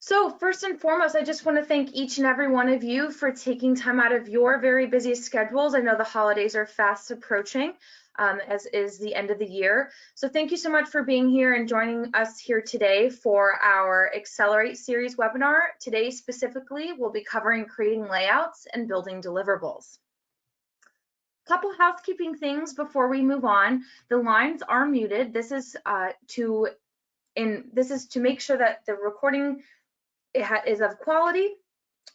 So first and foremost, I just want to thank each and every one of you for taking time out of your very busy schedules. I know the holidays are fast approaching, as is the end of the year. So thank you so much for being here and joining us here today for our Accelerate series webinar. Today specifically, we'll be covering creating layouts and building deliverables. Couple housekeeping things before we move on. The lines are muted. This is to make sure that the recording is of quality.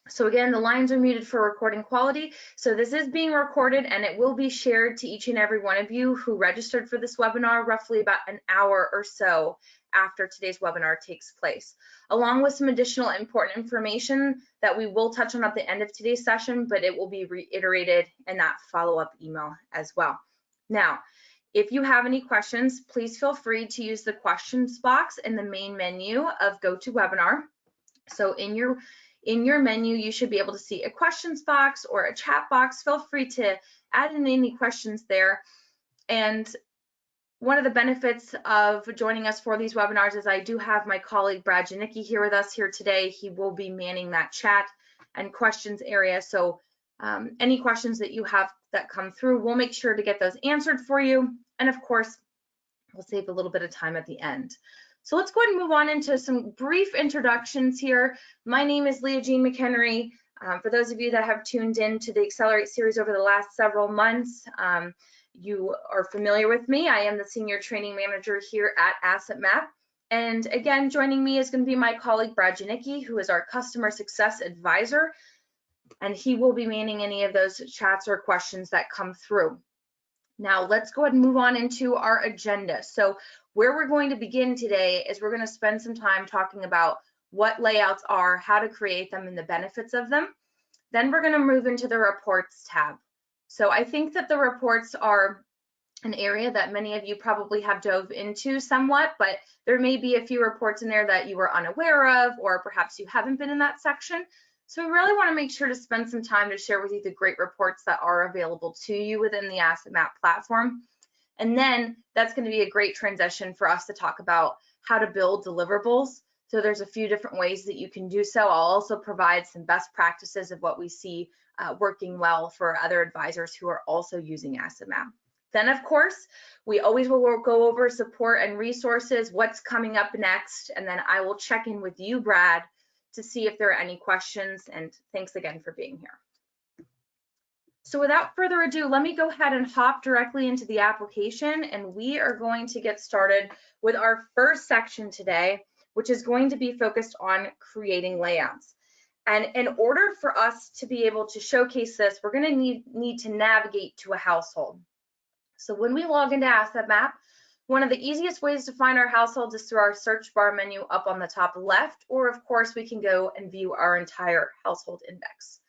So again, the lines are muted for recording quality. So this is being recorded and it will be shared to each and every one of you who registered for this webinar roughly about an hour or so after today's webinar takes place, along with some additional important information that we will touch on at the end of today's session, but it will be reiterated in that follow-up email as well. Now, if you have any questions, please feel free to use the questions box in the main menu of GoToWebinar. So in your menu, you should be able to see a questions box or a chat box. Feel free to add in any questions there. And one of the benefits of joining us for these webinars is I do have my colleague Brad Janicki here with us here today. He will be manning that chat and questions area. So any questions that you have that come through, we'll make sure to get those answered for you. And of course, we'll save a little bit of time at the end. So let's go ahead and move on into some brief introductions here. My name is LiaJean McHenry. For those of you that have tuned in to the Accelerate series over the last several months, you are familiar with me. I am the Senior Training Manager here at AssetMap. And again, joining me is going to be my colleague Brad Janicki, who is our Customer Success Advisor, and he will be manning any of those chats or questions that come through. Now let's go ahead and move on into our agenda. So where we're going to begin today is we're going to spend some time talking about what layouts are, how to create them, and the benefits of them. Then we're going to move into the reports tab. So I think that the reports are an area that many of you probably have dove into somewhat, but there may be a few reports in there that you were unaware of, or perhaps you haven't been in that section. So we really want to make sure to spend some time to share with you the great reports that are available to you within the AssetMap platform. And then that's going to be a great transition for us to talk about how to build deliverables. So there's a few different ways that you can do so. I'll also provide some best practices of what we see working well for other advisors who are also using AssetMap. Then, of course, we always will go over support and resources, what's coming up next, and then I will check in with you, Brad, to see if there are any questions, and thanks again for being here. So without further ado, let me go ahead and hop directly into the application, and we are going to get started with our first section today, which is going to be focused on creating layouts. And in order for us to be able to showcase this, we're going to need to navigate to a household. So when we log into AssetMap, one of the easiest ways to find our households is through our search bar menu up on the top left, or of course we can go and view our entire household index.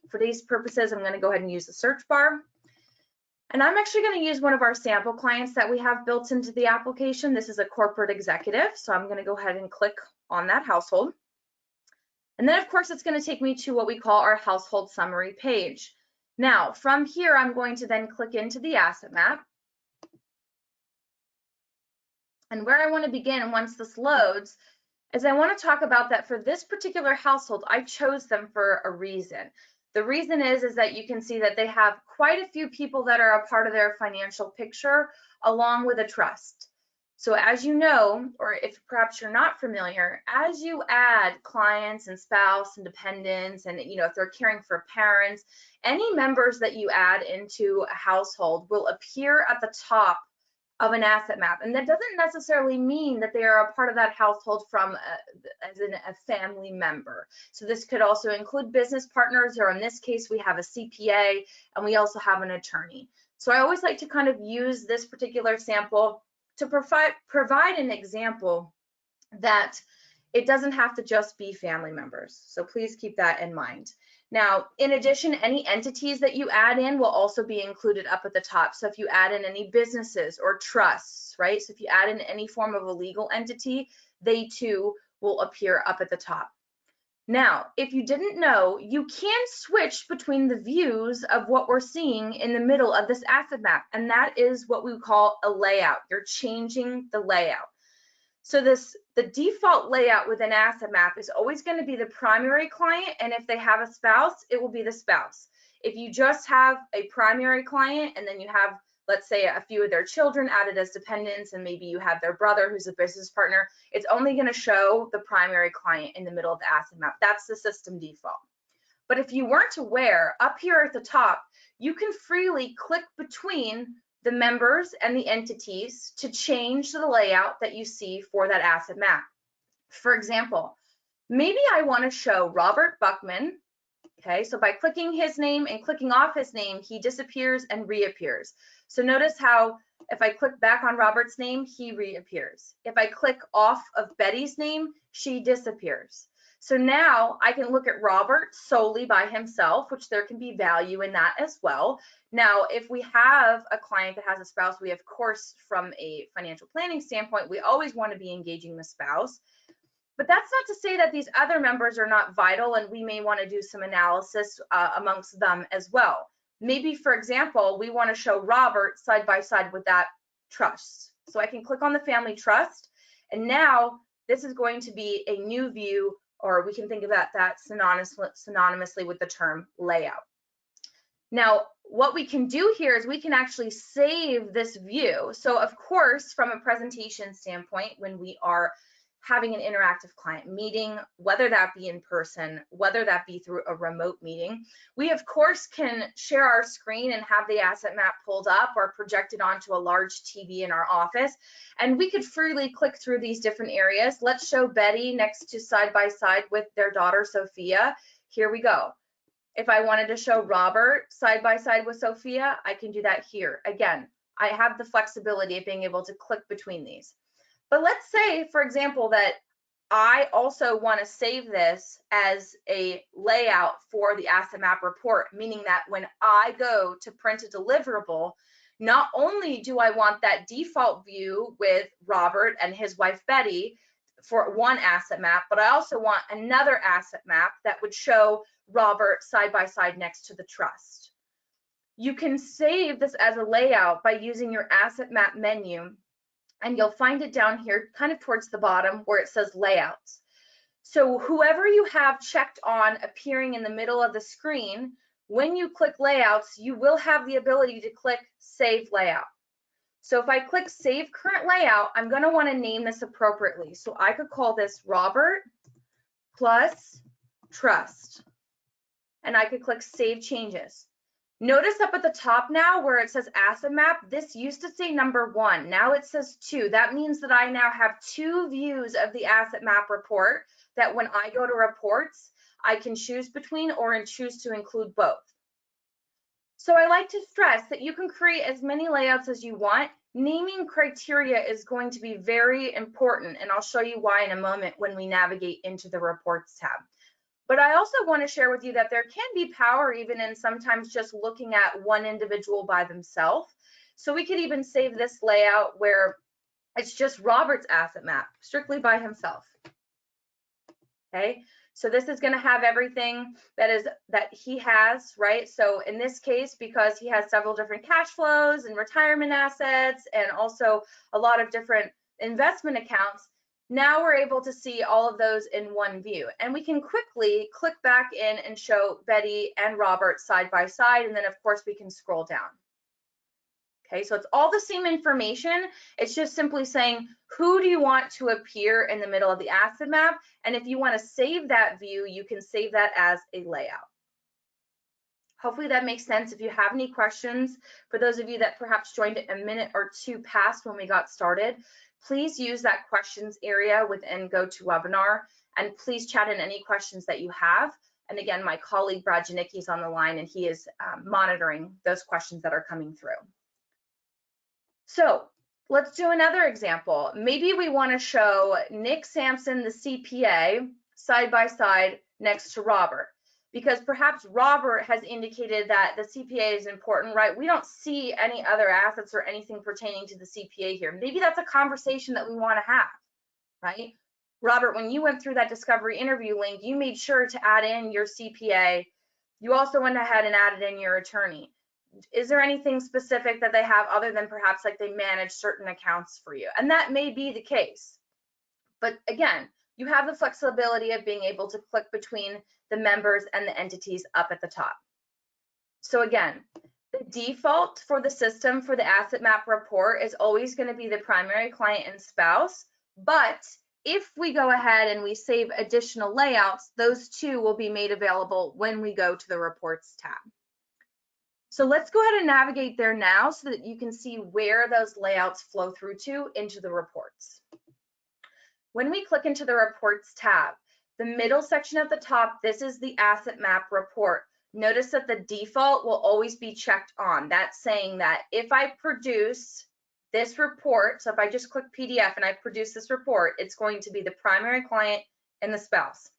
For these purposes, I'm going to go ahead and use the search bar. And I'm actually going to use one of our sample clients that we have built into the application. This is a corporate executive, so I'm going to go ahead and click on that household. And then of course it's going to take me to what we call our household summary page. Now from here, I'm going to then click into the AssetMap. And where I want to begin once this loads is I want to talk about that for this particular household, I chose them for a reason. The reason is that you can see that they have quite a few people that are a part of their financial picture, along with a trust. So as you know, or if perhaps you're not familiar, as you add clients and spouse and dependents, and if they're caring for parents, any members that you add into a household will appear at the top of an AssetMap, and that doesn't necessarily mean that they are a part of that household from as in a family member. So this could also include business partners, or in this case we have a CPA and we also have an attorney. So I always like to kind of use this particular sample to provide an example that it doesn't have to just be family members. So please keep that in mind. Now, in addition, any entities that you add in will also be included up at the top. So if you add in any businesses or trusts, right? So if you add in any form of a legal entity, they too will appear up at the top. Now, if you didn't know, you can switch between the views of what we're seeing in the middle of this AssetMap, and that is what we call a layout. You're changing the layout. So the default layout within Asset Map is always going to be the primary client, and if they have a spouse, it will be the spouse. If you just have a primary client and then you have, let's say, a few of their children added as dependents, and maybe you have their brother who's a business partner, it's only going to show the primary client in the middle of the Asset Map. That's the system default. But if you weren't aware, up here at the top, you can freely click between the members and the entities to change the layout that you see for that Asset Map. For example, maybe I want to show Robert Buckman. Okay, so by clicking his name and clicking off his name, he disappears and reappears. So notice how if I click back on Robert's name, he reappears. If I click off of Betty's name, she disappears. So now I can look at Robert solely by himself, which there can be value in that as well. Now, if we have a client that has a spouse, we of course, from a financial planning standpoint, we always want to be engaging the spouse. But that's not to say that these other members are not vital, and we may want to do some analysis amongst them as well. Maybe, for example, we want to show Robert side by side with that trust. So I can click on the family trust, and now this is going to be a new view, or we can think about that synonymously with the term layout. Now, what we can do here is we can actually save this view. So of course, from a presentation standpoint, when we are having an interactive client meeting, whether that be in person, whether that be through a remote meeting, we of course can share our screen and have the Asset Map pulled up or projected onto a large TV in our office, and we could freely click through these different areas. Let's show Betty next to side by side with their daughter Sophia. Here we go. If I wanted to show Robert side by side with Sophia, I can do that here. Again, I have the flexibility of being able to click between these. But let's say, for example, that I also want to save this as a layout for the Asset Map report, meaning that when I go to print a deliverable, not only do I want that default view with Robert and his wife Betty for one Asset Map, but I also want another Asset Map that would show Robert side by side next to the trust. You can save this as a layout by using your Asset Map menu, and you'll find it down here kind of towards the bottom where it says layouts. So whoever you have checked on appearing in the middle of the screen, when you click layouts, you will have the ability to click save layout. So if I click save current layout, I'm going to want to name this appropriately. So I could call this Robert plus trust, and I could click save changes. Notice up at the top now where it says Asset Map, this used to say number 1. Now it says 2. That means that I now have 2 views of the Asset Map report that when I go to reports, I can choose between or choose to include both. So I like to stress that you can create as many layouts as you want. Naming criteria is going to be very important, and I'll show you why in a moment when we navigate into the Reports tab. But I also want to share with you that there can be power even in sometimes just looking at one individual by themselves. So we could even save this layout where it's just Robert's Asset Map, strictly by himself. Okay, so this is going to have everything that he has, right? So in this case, because he has several different cash flows and retirement assets and also a lot of different investment accounts, now we're able to see all of those in one view, and we can quickly click back in and show Betty and Robert side by side, and then of course we can scroll down. Okay, so it's all the same information. It's just simply saying, who do you want to appear in the middle of the Asset Map? And if you want to save that view, you can save that as a layout. Hopefully that makes sense. If you have any questions, for those of you that perhaps joined a minute or two past when we got started, please use that questions area within GoToWebinar, and please chat in any questions that you have. And again, my colleague Brad Janicki is on the line, and he is monitoring those questions that are coming through. So let's do another example. Maybe we want to show Nick Sampson, the CPA, side by side next to Robert, because perhaps Robert has indicated that the CPA is important, right? We don't see any other assets or anything pertaining to the CPA here. Maybe that's a conversation that we want to have, right? Robert, when you went through that discovery interview link, you made sure to add in your CPA. You also went ahead and added in your attorney. Is there anything specific that they have other than perhaps like they manage certain accounts for you? And that may be the case. But again, you have the flexibility of being able to click between the members and the entities up at the top. So again, the default for the system for the asset map report is always going to be the primary client and spouse, but if we go ahead and we save additional layouts, those two will be made available when we go to the reports tab. So let's go ahead and navigate there now so that you can see where those layouts flow through to into the reports. When we click into the reports tab, the middle section at the top, this is the asset map report. Notice that the default will always be checked on. That's saying that if I produce this report, so if I just click PDF and I produce this report, it's going to be the primary client and the spouse.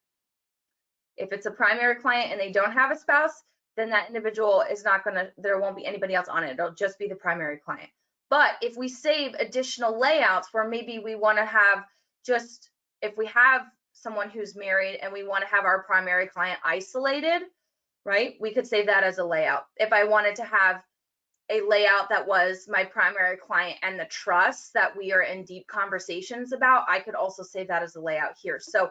If it's a primary client and they don't have a spouse, then that individual is not gonna, there won't be anybody else on it. It'll just be the primary client. But if we save additional layouts where maybe we wanna have just, if we have someone who's married and we wanna have our primary client isolated, right? We could save that as a layout. If I wanted to have a layout that was my primary client and the trust that we are in deep conversations about, I could also save that as a layout here. So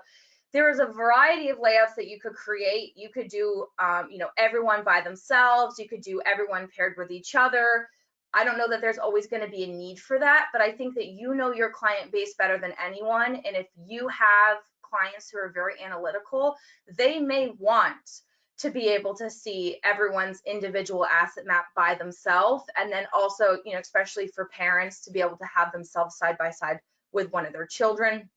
there is a variety of layouts that you could create. You could do, everyone by themselves. You could do everyone paired with each other. I don't know that there's always going to be a need for that, but I think that you know your client base better than anyone. And if you have clients who are very analytical, they may want to be able to see everyone's individual asset map by themselves. And then also, especially for parents to be able to have themselves side by side with one of their children,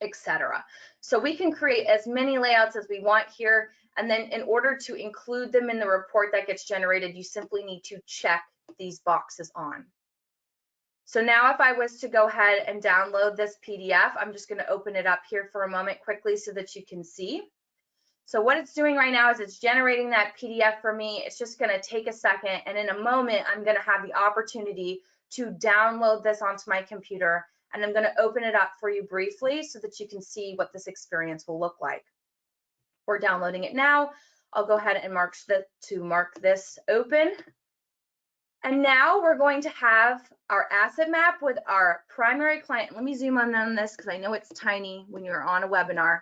etc. So we can create as many layouts as we want here. And then in order to include them in the report that gets generated, you simply need to check these boxes on. So now if I was to go ahead and download this PDF, I'm just going to open it up here for a moment quickly so that you can see. So what it's doing right now is it's generating that PDF for me. It's just going to take a second, and in a moment I'm going to have the opportunity to download this onto my computer, and I'm going to open it up for you briefly so that you can see what this experience will look like. We're downloading it now. I'll go ahead and mark this open. And now we're going to have our asset map with our primary client. Let me zoom in on this because I know it's tiny when you're on a webinar.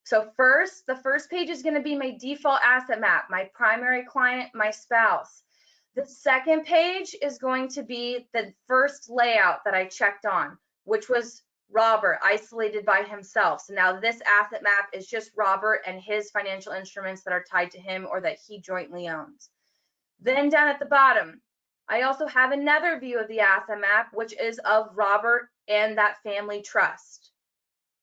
So the first page is going to be my default asset map, my primary client, my spouse. The second page is going to be the first layout that I checked on, which was Robert, isolated by himself. So now this asset map is just Robert and his financial instruments that are tied to him or that he jointly owns. Then down at the bottom, I also have another view of the asset map, which is of Robert and that family trust.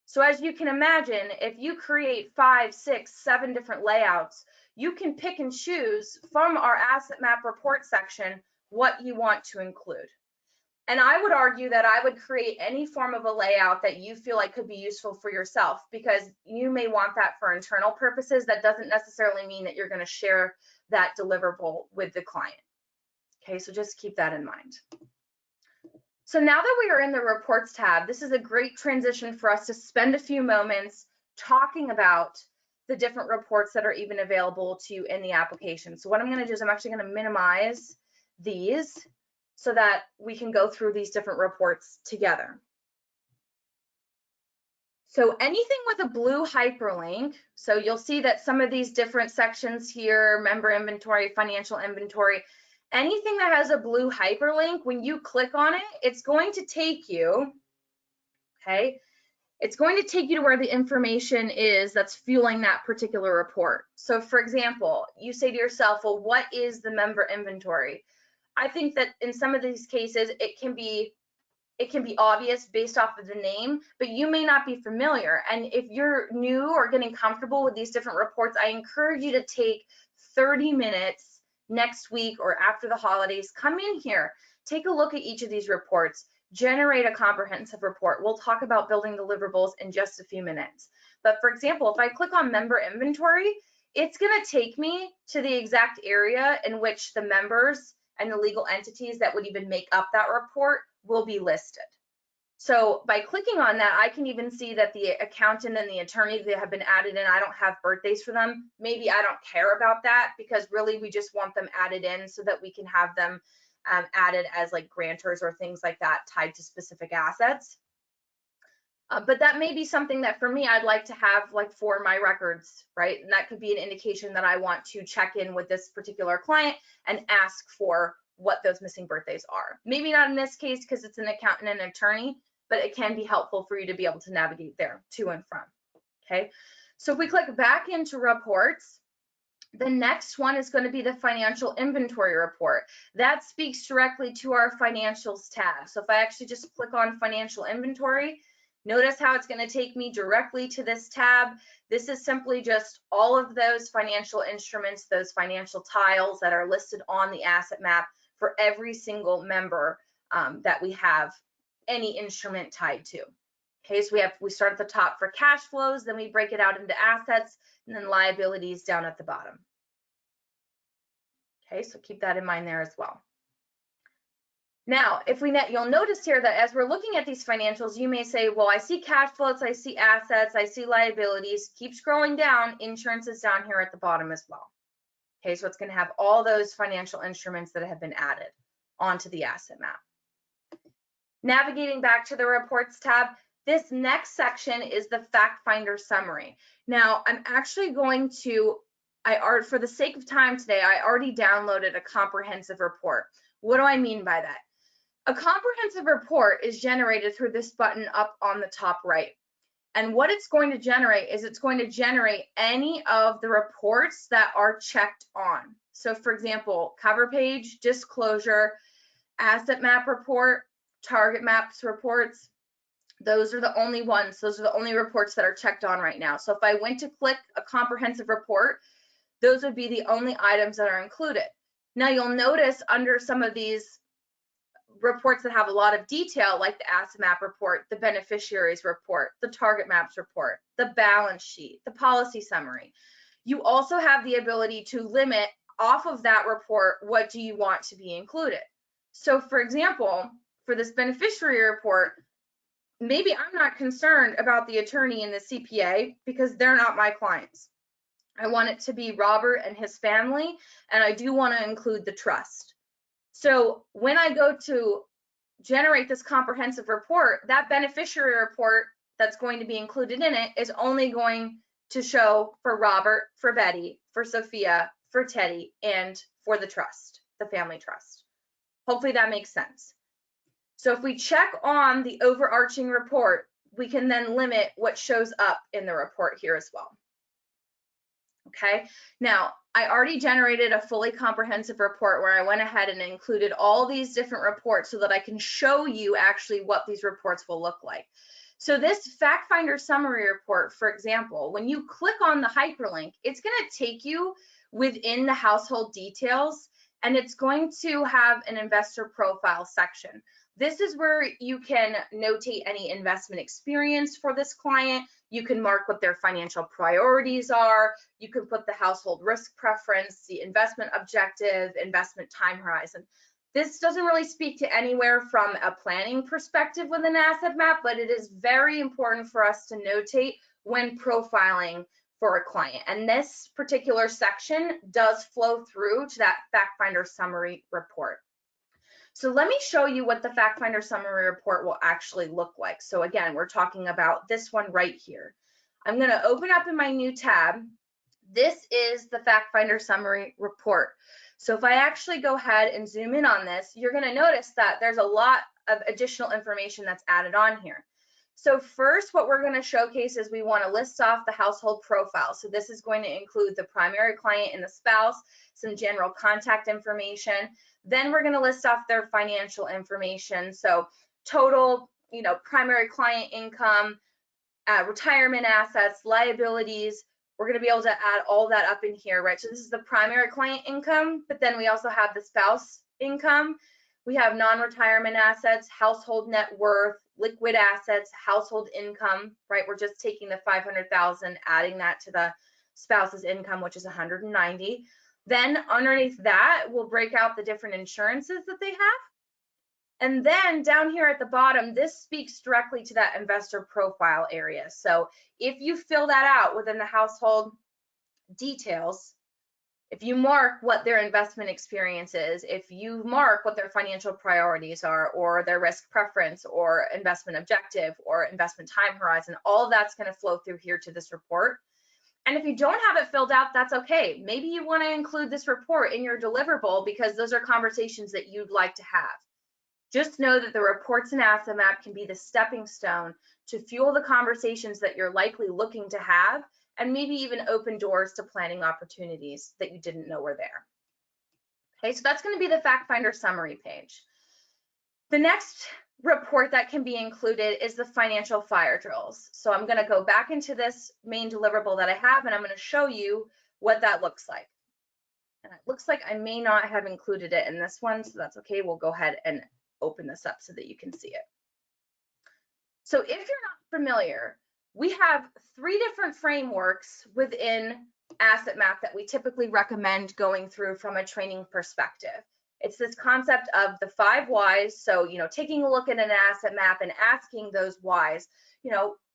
So as you can imagine, if you create 5, 6, 7 different layouts, you can pick and choose from our asset map report section what you want to include. And I would argue that I would create any form of a layout that you feel like could be useful for yourself, because you may want that for internal purposes. That doesn't necessarily mean that you're going to share that deliverable with the client. Okay, so just keep that in mind. So now that we are in the reports tab, this is a great transition for us to spend a few moments talking about the different reports that are even available to you in the application. So what I'm going to do is I'm actually going to minimize these so that we can go through these different reports together. So anything with a blue hyperlink, so you'll see that some of these different sections here, member inventory, financial inventory, anything that has a blue hyperlink, when you click on it, it's going to take you, okay? It's going to take you to where the information is that's fueling that particular report. So for example, you say to yourself, well, what is the member inventory? I think that in some of these cases, it can be obvious based off of the name, but you may not be familiar. And if you're new or getting comfortable with these different reports, I encourage you to take 30 minutes next week or after the holidays, come in here, take a look at each of these reports, generate a comprehensive report. We'll talk about building deliverables in just a few minutes. But for example, if I click on member inventory, it's going to take me to the exact area in which the members and the legal entities that would even make up that report will be listed. So by clicking on that, I can even see that the accountant and the attorney that have been added in, I don't have birthdays for them. Maybe I don't care about that, because really we just want them added in so that we can have them added as like grantors or things like that tied to specific assets. But that may be something that for me, I'd like to have like for my records, right? And that could be an indication that I want to check in with this particular client and ask for what those missing birthdays are. Maybe not in this case because it's an accountant and an attorney, but it can be helpful for you to be able to navigate there to and from, okay? So if we click back into reports, the next one is going to be the financial inventory report. That speaks directly to our financials tab. So if I actually just click on financial inventory, notice how it's going to take me directly to this tab. This is simply just all of those financial instruments, those financial tiles that are listed on the asset map for every single member that we have any instrument tied to. Okay, so we start at the top for cash flows, then we break it out into assets, and then liabilities down at the bottom. Okay, so keep that in mind there as well. Now, you'll notice here that as we're looking at these financials, you may say, well, I see cash flows, I see assets, I see liabilities. Keep scrolling down, insurance is down here at the bottom as well. Okay, so it's going to have all those financial instruments that have been added onto the asset map. Navigating back to the reports tab, this next section is the fact finder summary. Now, I'm actually going to, for the sake of time today, I already downloaded a comprehensive report. What do I mean by that? A comprehensive report is generated through this button up on the top right. And what it's going to generate is it's going to generate any of the reports that are checked on. So for example, cover page, disclosure, asset map report, target maps reports. Those are the only ones, those are the only reports that are checked on right now. So if I went to click a comprehensive report, those would be the only items that are included. Now you'll notice under some of these reports that have a lot of detail, like the asset map report, the beneficiaries report, the target maps report, the balance sheet, the policy summary, you also have the ability to limit off of that report, what do you want to be included? So for example, for this beneficiary report, maybe I'm not concerned about the attorney and the CPA because they're not my clients. I want it to be Robert and his family, and I do want to include the trust. So when I go to generate this comprehensive report, that beneficiary report that's going to be included in it is only going to show for Robert, for Betty, for Sophia, for Teddy, and for the trust, the family trust. Hopefully that makes sense. So if we check on the overarching report, we can then limit what shows up in the report here as well. Okay, now I already generated a fully comprehensive report where I went ahead and included all these different reports so that I can show you actually what these reports will look like. So this fact finder summary report, for example, when you click on the hyperlink, it's going to take you within the household details, and it's going to have an investor profile section. This is where you can notate any investment experience for this client. You can mark what their financial priorities are. You can put the household risk preference, the investment objective, investment time horizon. This doesn't really speak to anywhere from a planning perspective with an asset map, but it is very important for us to notate when profiling for a client. And this particular section does flow through to that fact finder summary report. So let me show you what the fact finder summary report will actually look like. So again, we're talking about this one right here. I'm going to open up in my new tab. This is the fact finder summary report. So if I actually go ahead and zoom in on this, you're going to notice that there's a lot of additional information that's added on here. So first, what we're going to showcase is we want to list off the household profile. So this is going to include the primary client and the spouse, some general contact information. Then we're going to list off their financial information. So total, primary client income, retirement assets, liabilities. We're going to be able to add all that up in here, right? So this is the primary client income, but then we also have the spouse income. We have non-retirement assets, household net worth, liquid assets, household income, right? We're just taking the $500,000, adding that to the spouse's income, which is $190,000. Then underneath that, we'll break out the different insurances that they have. And then down here at the bottom, this speaks directly to that investor profile area. So if you fill that out within the household details, if you mark what their investment experience is, if you mark what their financial priorities are, or their risk preference, or investment objective, or investment time horizon, all of that's going to flow through here to this report. And if you don't have it filled out, that's okay. Maybe you want to include this report in your deliverable because those are conversations that you'd like to have. Just know that the reports and asset map can be the stepping stone to fuel the conversations that you're likely looking to have, and maybe even open doors to planning opportunities that you didn't know were there. Okay, so that's going to be the fact finder summary page. The next report that can be included is the financial fire drills. So I'm going to go back into this main deliverable that I have, and I'm going to show you what that looks like. And it looks like I may not have included it in this one, so that's okay. We'll go ahead and open this up so that you can see it. So if you're not familiar, we have 3 different frameworks within asset map that we typically recommend going through from a training perspective. It's this concept of the 5 whys. So, taking a look at an asset map and asking those whys,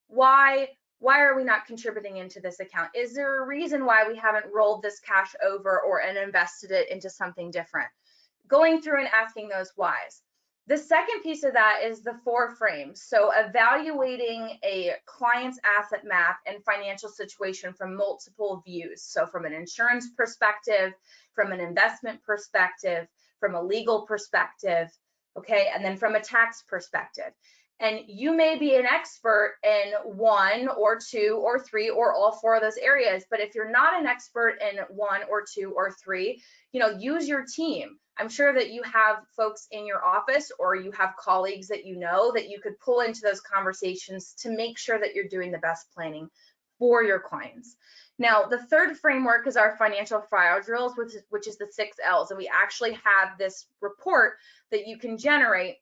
why are we not contributing into this account? Is there a reason why we haven't rolled this cash over and invested it into something different? Going through and asking those whys. The second piece of that is the 4 frames. So evaluating a client's asset map and financial situation from multiple views. So from an insurance perspective, from an investment perspective, from a legal perspective, okay, and then from a tax perspective. And you may be an expert in 1 or 2 or 3 or all 4 of those areas, but if you're not an expert in 1 or 2 or 3, use your team. I'm sure that you have folks in your office, or you have colleagues that that you could pull into those conversations to make sure that you're doing the best planning for your clients. Now, the third framework is our financial fire drills, which is the 6 L's. And we actually have this report that you can generate.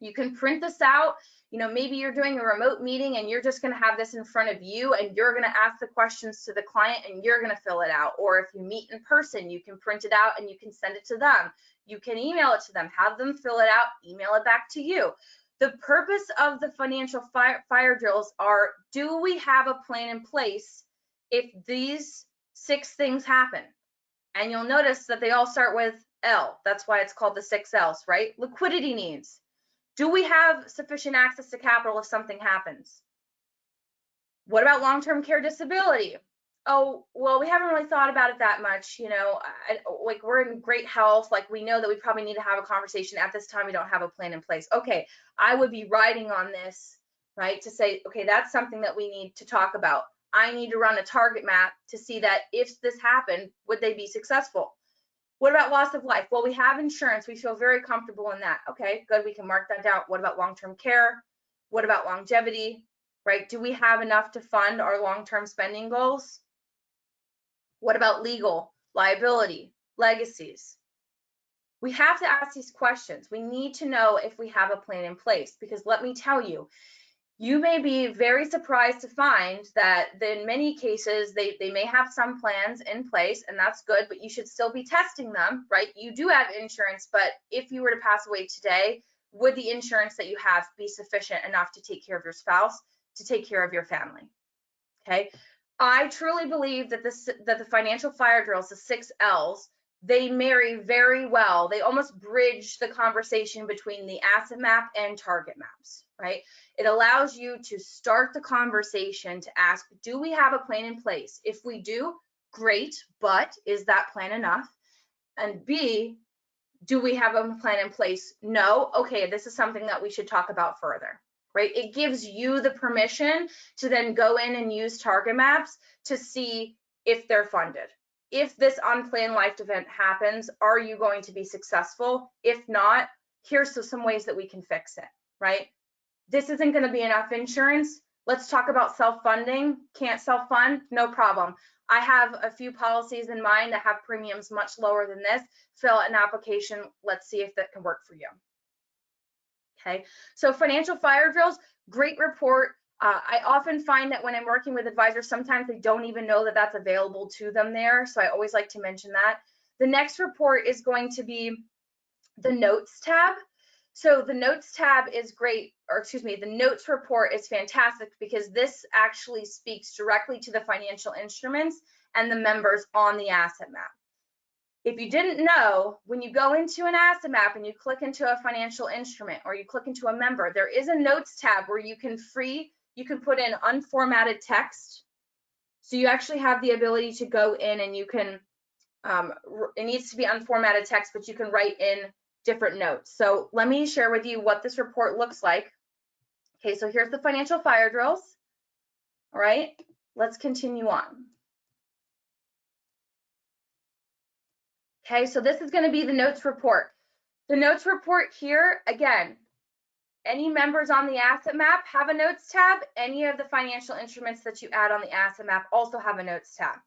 You can print this out. Maybe you're doing a remote meeting and you're just going to have this in front of you, and you're going to ask the questions to the client and you're going to fill it out. Or if you meet in person, you can print it out and you can send it to them. You can email it to them, have them fill it out, email it back to you. The purpose of the financial fire drills are, do we have a plan in place if these 6 things happen? And you'll notice that they all start with L. That's why it's called the 6 L's, right? Liquidity needs. Do we have sufficient access to capital if something happens? What about long-term care disability? Oh, well, we haven't really thought about it that much. Like, we're in great health. Like, we know that we probably need to have a conversation. At this time, we don't have a plan in place. Okay, I would be writing on this, right, to say, okay, that's something that we need to talk about. I need to run a target map to see that if this happened, would they be successful? What about loss of life? Well, we have insurance. We feel very comfortable in that. Okay, good. We can mark that down. What about long-term care? What about longevity, right? Do we have enough to fund our long-term spending goals? What about legal, liability, legacies? We have to ask these questions. We need to know if we have a plan in place, because let me tell you, you may be very surprised to find that in many cases, they may have some plans in place, and that's good, but you should still be testing them, right? You do have insurance, but if you were to pass away today, would the insurance that you have be sufficient enough to take care of your spouse, to take care of your family? Okay. I truly believe that the financial fire drills, the 6 L's, they marry very well. They almost bridge the conversation between the asset map and target maps, right? It allows you to start the conversation to ask, do we have a plan in place? If we do, great, but is that plan enough? And B, do we have a plan in place? No, okay, this is something that we should talk about further, right? It gives you the permission to then go in and use target maps to see if they're funded. If this unplanned life event happens, are you going to be successful? If not, here's some ways that we can fix it, right? This isn't going to be enough insurance. Let's talk about self-funding. Can't self-fund? No problem. I have a few policies in mind that have premiums much lower than this. Fill out an application. Let's see if that can work for you. Okay, so financial fire drills, great report. I often find that when I'm working with advisors, sometimes they don't even know that that's available to them there. So I always like to mention that. The next report is going to be the notes tab. So the notes tab is great, or excuse me, the notes report is fantastic because this actually speaks directly to the financial instruments and the members on the asset map. If you didn't know, when you go into an asset map and you click into a financial instrument or you click into a member, there is a notes tab where you can put in unformatted text. So you actually have the ability to go in and you can, it needs to be unformatted text, but you can write in different notes. So let me share with you what this report looks like. Okay, so here's the financial fire drills. All right, let's continue on. Okay, so this is going to be the notes report. The notes report here, again, any members on the asset map have a notes tab. Any of the financial instruments that you add on the asset map also have a notes tab.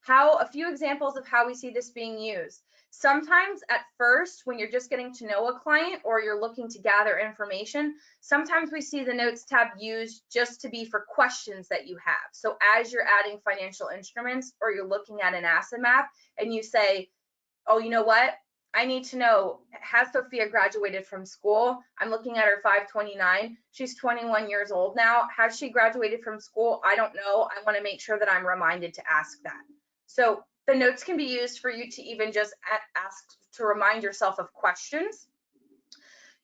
A few examples of how we see this being used. Sometimes at first, when you're just getting to know a client or you're looking to gather information, sometimes we see the notes tab used just to be for questions that you have. So as you're adding financial instruments or you're looking at an asset map and you say, oh, you know what? I need to know, has Sophia graduated from school? I'm looking at her 529. She's 21 years old now. Has she graduated from school? I don't know. I want to make sure that I'm reminded to ask that. So the notes can be used for you to even just ask to remind yourself of questions.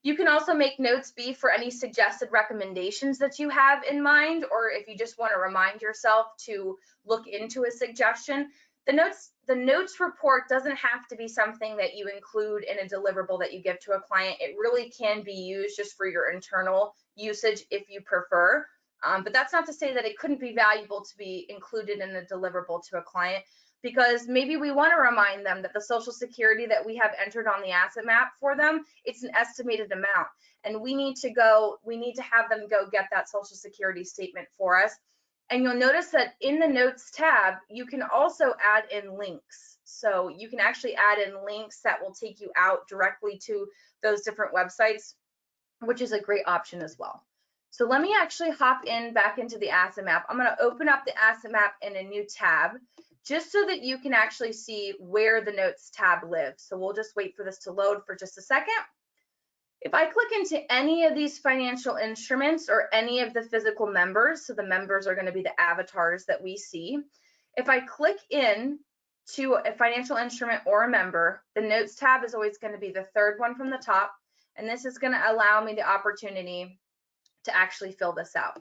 You can also make notes be for any suggested recommendations that you have in mind, or if you just want to remind yourself to look into a suggestion. The notes report doesn't have to be something that you include in a deliverable that you give to a client. It really can be used just for your internal usage if you prefer. But that's not to say that it couldn't be valuable to be included in a deliverable to a client, because maybe we want to remind them that the Social Security that we have entered on the asset map for them, it's an estimated amount. And we need to have them go get that Social Security statement for us. And you'll notice that in the notes tab, you can also add in links. So you can actually add in links that will take you out directly to those different websites, which is a great option as well. So let me actually hop back into the asset map. I'm going to open up the asset map in a new tab, just so that you can actually see where the notes tab lives. So we'll just wait for this to load for just a second. If I click into any of these financial instruments or any of the physical members, so the members are going to be the avatars that we see. If I click in to a financial instrument or a member, the notes tab is always going to be the third one from the top. And this is going to allow me the opportunity to actually fill this out.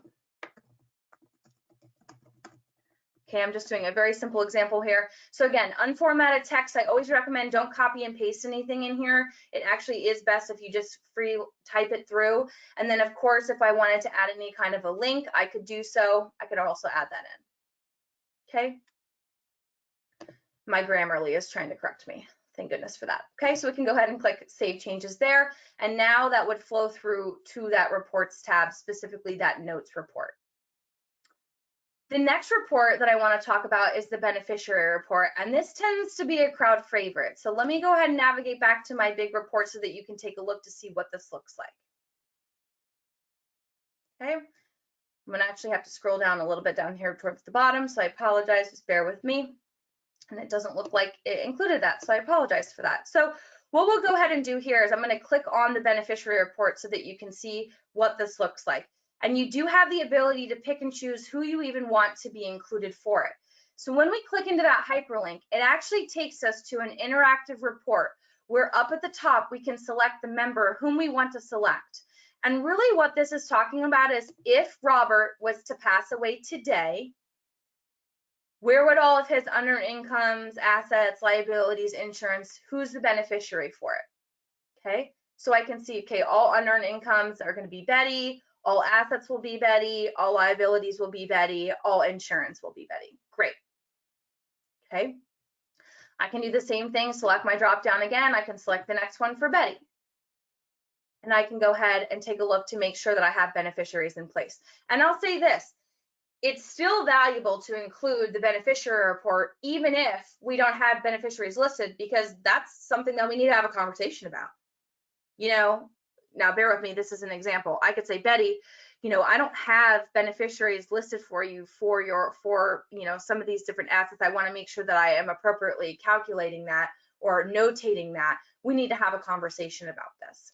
Okay, I'm just doing a very simple example here. So again, unformatted text, I always recommend don't copy and paste anything in here. It actually is best if you just free type it through. And then of course, if I wanted to add any kind of a link, I could do so. I could also add that in. Okay. My Grammarly is trying to correct me. Thank goodness for that. Okay, so we can go ahead and click Save Changes there. And now that would flow through to that Reports tab, specifically that Notes report. The next report that I want to talk about is the Beneficiary Report, and this tends to be a crowd favorite. So let me go ahead and navigate back to my big report so that you can take a look to see what this looks like. Okay, I'm going to actually have to scroll down a little bit down here towards the bottom, so I apologize, just bear with me. And it doesn't look like it included that, so I apologize for that. So what we'll go ahead and do here is I'm going to click on the Beneficiary Report so that you can see what this looks like. And you do have the ability to pick and choose who you even want to be included for it. So when we click into that hyperlink, it actually takes us to an interactive report where up at the top, we can select the member whom we want to select. And really what this is talking about is if Robert was to pass away today, where would all of his unearned incomes, assets, liabilities, insurance, who's the beneficiary for it? Okay, so I can see, okay, all unearned incomes are going to be Betty, all assets will be Betty, all liabilities will be Betty, all insurance will be Betty. Great. Okay. I can do the same thing, select my drop down again. I can select the next one for Betty. And I can go ahead and take a look to make sure that I have beneficiaries in place. And I'll say this, it's still valuable to include the beneficiary report, even if we don't have beneficiaries listed, because that's something that we need to have a conversation about. You know, now bear with me, this is an example. I could say, Betty, you know, I don't have beneficiaries listed for you for you know, some of these different assets. I want to make sure that I am appropriately calculating that or notating that. We need to have a conversation about this.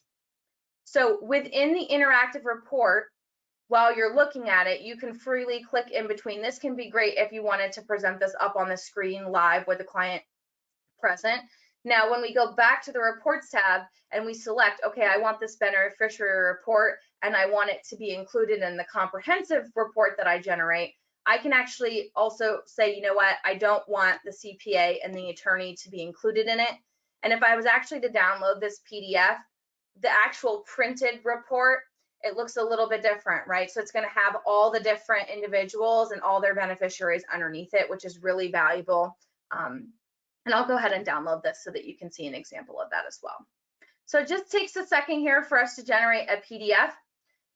So within the interactive report, while you're looking at it, you can freely click in between. This can be great if you wanted to present this up on the screen live with the client present. Now, when we go back to the reports tab and we select, okay, I want this beneficiary report and I want it to be included in the comprehensive report that I generate, I can actually also say, you know what, I don't want the CPA and the attorney to be included in it. And if I was actually to download this PDF, the actual printed report, it looks a little bit different, right? So it's going to have all the different individuals and all their beneficiaries underneath it, which is really valuable. And I'll go ahead and download this so that you can see an example of that as well. So it just takes a second here for us to generate a PDF.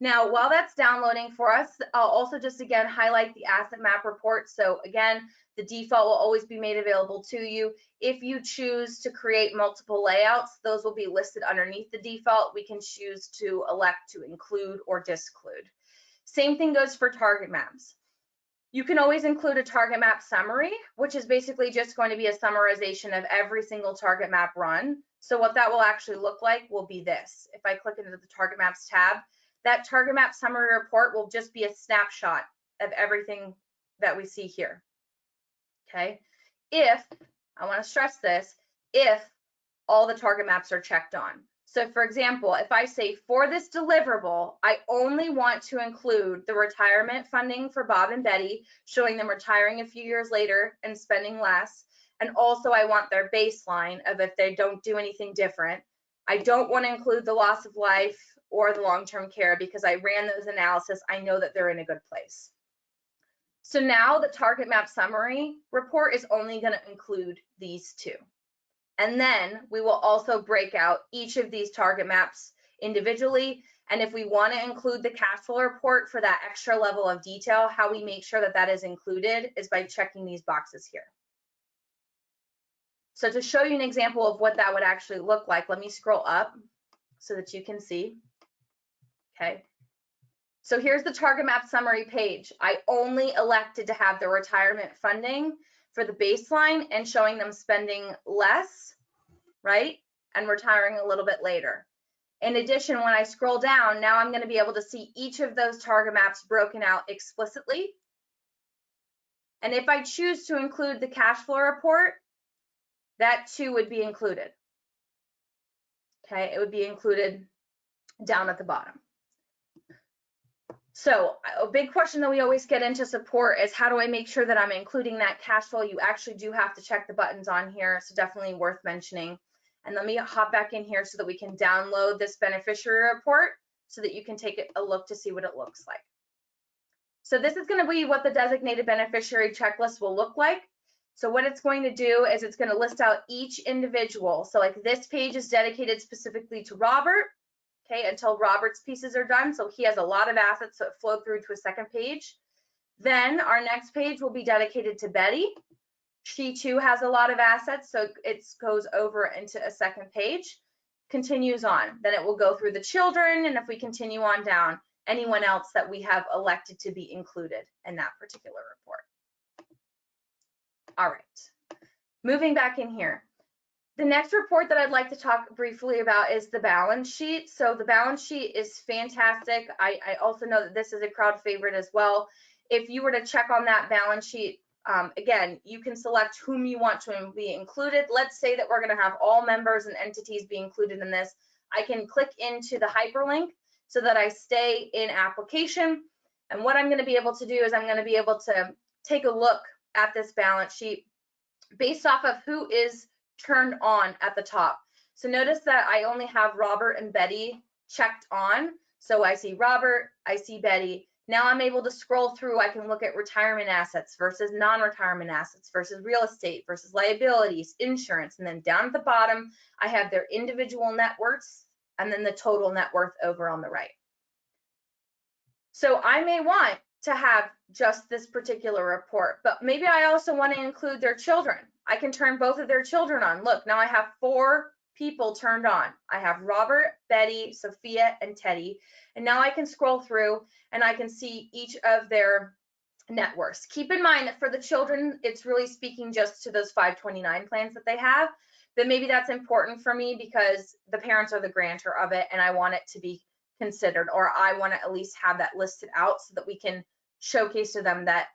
Now, while that's downloading for us, I'll also just again highlight the asset map report. So again, the default will always be made available to you. If you choose to create multiple layouts, those will be listed underneath the default. We can choose to elect to include or disclude. Same thing goes for target maps. You can always include a target map summary, which is basically just going to be a summarization of every single target map run. So what that will actually look like will be this. If I click into the target maps tab, that target map summary report will just be a snapshot of everything that we see here. Okay. If, I want to stress this, if all the target maps are checked on. So for example, if I say for this deliverable, I only want to include the retirement funding for Bob and Betty, showing them retiring a few years later and spending less. And also I want their baseline of if they don't do anything different. I don't want to include the loss of life or the long-term care because I ran those analysis. I know that they're in a good place. So now the target map summary report is only going to include these two. And then we will also break out each of these target maps individually. And if we want to include the cash flow report for that extra level of detail, how we make sure that that is included is by checking these boxes here. So to show you an example of what that would actually look like, let me scroll up so that you can see. Okay. So here's the target map summary page. I only elected to have the retirement funding for the baseline and showing them spending less, right? And retiring a little bit later. In addition, when I scroll down, now I'm going to be able to see each of those target maps broken out explicitly. And if I choose to include the cash flow report, that too would be included. Okay, it would be included down at the bottom. So a big question that we always get into support is how do I make sure that I'm including that cash flow? You actually do have to check the buttons on here, so definitely worth mentioning. And let me hop back in here so that we can download this beneficiary report so that you can take a look to see what it looks like. So this is going to be what the designated beneficiary checklist will look like. So what it's going to do is it's going to list out each individual. So like this page is dedicated specifically to Robert. Okay, until Robert's pieces are done. So he has a lot of assets that flow through to a second page. Then our next page will be dedicated to Betty. She too has a lot of assets, so it goes over into a second page, continues on. Then it will go through the children, and if we continue on down, anyone else that we have elected to be included in that particular report. All right, moving back in here. The next report that I'd like to talk briefly about is the balance sheet. So the balance sheet is fantastic. I also know that this is a crowd favorite as well. If you were to check on that balance sheet, again, you can select whom you want to be included. Let's say that we're going to have all members and entities be included in this. I can click into the hyperlink so that I stay in application. And what I'm going to be able to do is I'm going to be able to take a look at this balance sheet based off of who is turned on at the top. So notice that I only have Robert and Betty checked on. So I see Robert, I see Betty. Now I'm able to scroll through. I can look at retirement assets versus non-retirement assets versus real estate versus liabilities, insurance, and then down at the bottom, I have their individual net worths and then the total net worth over on the right. So I may want to have just this particular report, but maybe I also want to include their children. I can turn both of their children on. Look, now I have 4 people turned on. I have Robert, Betty, Sophia, and Teddy. And now I can scroll through and I can see each of their net worths. Keep in mind that for the children, it's really speaking just to those 529 plans that they have, but maybe that's important for me because the parents are the grantor of it and I want it to be considered, or I want to at least have that listed out so that we can showcase to them that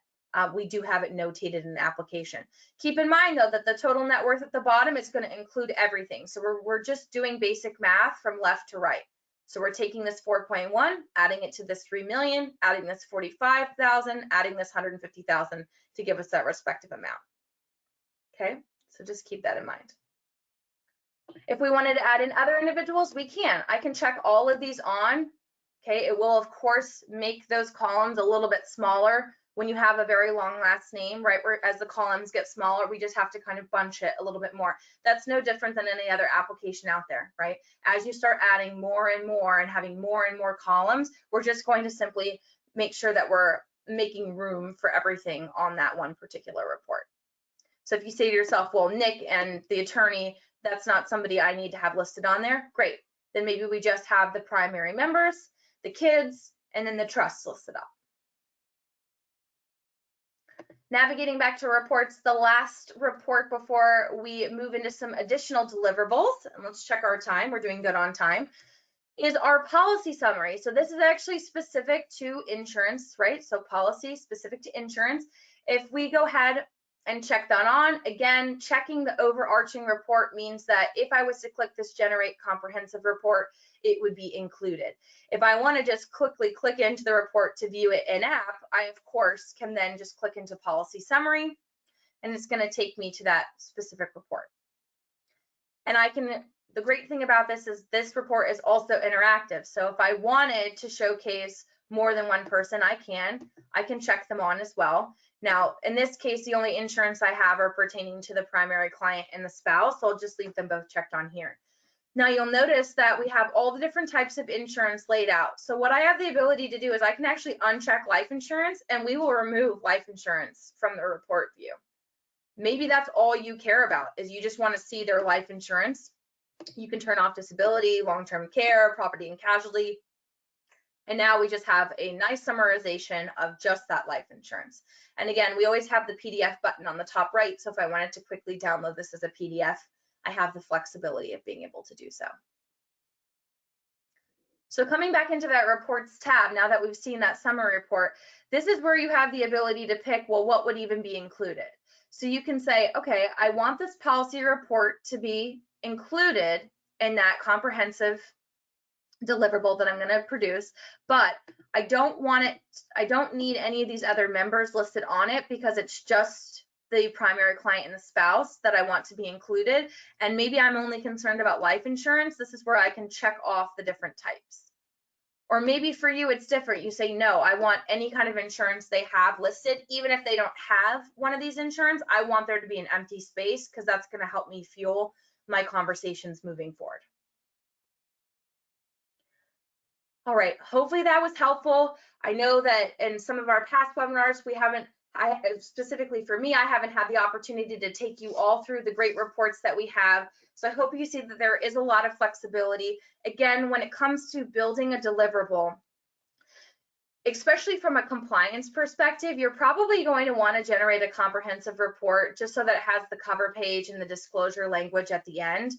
we do have it notated in the application. Keep in mind though that the total net worth at the bottom is going to include everything. So we're just doing basic math from left to right. So we're taking this 4.1, adding it to this 3 million, adding this 45,000, adding this 150,000 to give us that respective amount. Okay, so just keep that in mind. If we wanted to add in other individuals, we can. I can check all of these on. Okay, it will of course make those columns a little bit smaller when you have a very long last name, right? Where as the columns get smaller, we just have to kind of bunch it a little bit more. That's no different than any other application out there, right? As you start adding more and more and having more and more columns, we're just going to simply make sure that we're making room for everything on that one particular report. So if you say to yourself, well, Nick and the attorney, that's not somebody I need to have listed on there, great. Then maybe we just have the primary members, the kids, and then the trusts listed up. Navigating back to reports, the last report before we move into some additional deliverables, and let's check our time, we're doing good on time, is our policy summary. So this is actually specific to insurance, right? So policy specific to insurance. If we go ahead and check that on, again, checking the overarching report means that if I was to click this generate comprehensive report, it would be included. If I want to just quickly click into the report to view it in app, I of course can then just click into policy summary, and it's going to take me to that specific report. And the great thing about this is this report is also interactive. So if I wanted to showcase more than one person, I can check them on as well. Now, in this case, the only insurance I have are pertaining to the primary client and the spouse, so I'll just leave them both checked on here. Now you'll notice that we have all the different types of insurance laid out. So what I have the ability to do is I can actually uncheck life insurance, and we will remove life insurance from the report view. Maybe that's all you care about, is you just want to see their life insurance. You can turn off disability, long-term care, property and casualty. And now we just have a nice summarization of just that life insurance. And again, we always have the PDF button on the top right. So if I wanted to quickly download this as a PDF, I have the flexibility of being able to do so. So coming back into that reports tab, now that we've seen that summary report, this is where you have the ability to pick, well, what would even be included? So you can say, okay, I want this policy report to be included in that comprehensive deliverable that I'm going to produce, but I don't need any of these other members listed on it because it's just the primary client and the spouse that I want to be included. And maybe I'm only concerned about life insurance. This is where I can check off the different types. Or maybe for you, it's different. You say, no, I want any kind of insurance they have listed. Even if they don't have one of these insurance, I want there to be an empty space because that's going to help me fuel my conversations moving forward. All right, hopefully that was helpful. I know that in some of our past webinars, specifically for me, I haven't had the opportunity to take you all through the great reports that we have. So I hope you see that there is a lot of flexibility. Again, when it comes to building a deliverable, especially from a compliance perspective, you're probably going to want to generate a comprehensive report just so that it has the cover page and the disclosure language at the end.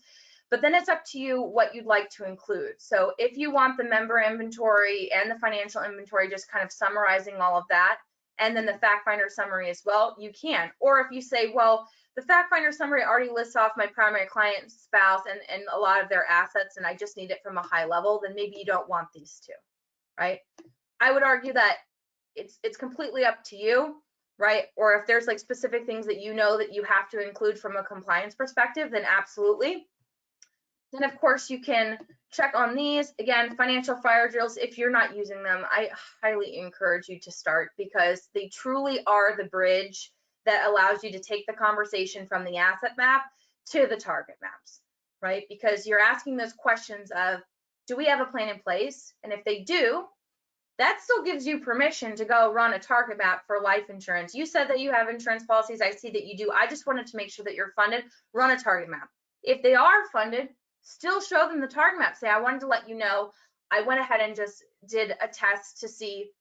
But then it's up to you what you'd like to include. So if you want the member inventory and the financial inventory, just kind of summarizing all of that, and then the fact finder summary as well, you can. Or if you say, well, the fact finder summary already lists off my primary client, spouse, and a lot of their assets, and I just need it from a high level, then maybe you don't want these two, right? I would argue that it's completely up to you, right? Or if there's like specific things that you know that you have to include from a compliance perspective, then absolutely. Then of course you can check on these. Again, financial fire drills, if you're not using them, I highly encourage you to start because they truly are the bridge that allows you to take the conversation from the asset map to the target maps, right? Because you're asking those questions of, do we have a plan in place? And if they do, that still gives you permission to go run a target map for life insurance. You said that you have insurance policies. I see that you do. I just wanted to make sure that you're funded. Run a target map. If they are funded, still show them the target map. Say, I wanted to let you know, I went ahead and just did a test to see